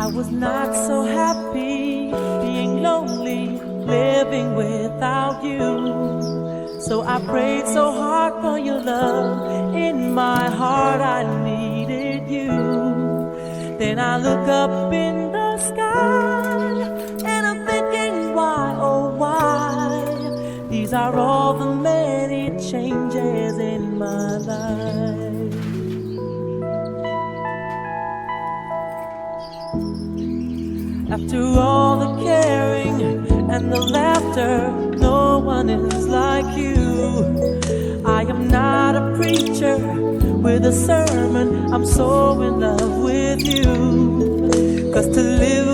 I was not so happy being lonely, living without you. So I prayed so hard for your love. In my heart I needed you. Then I look up in the sky and I'm thinking, why, oh why? These are all the many changes in my life. After all the caring and the laughter, no one is like you. I am not a preacher with a sermon, I'm so in love with you. 'Cause to live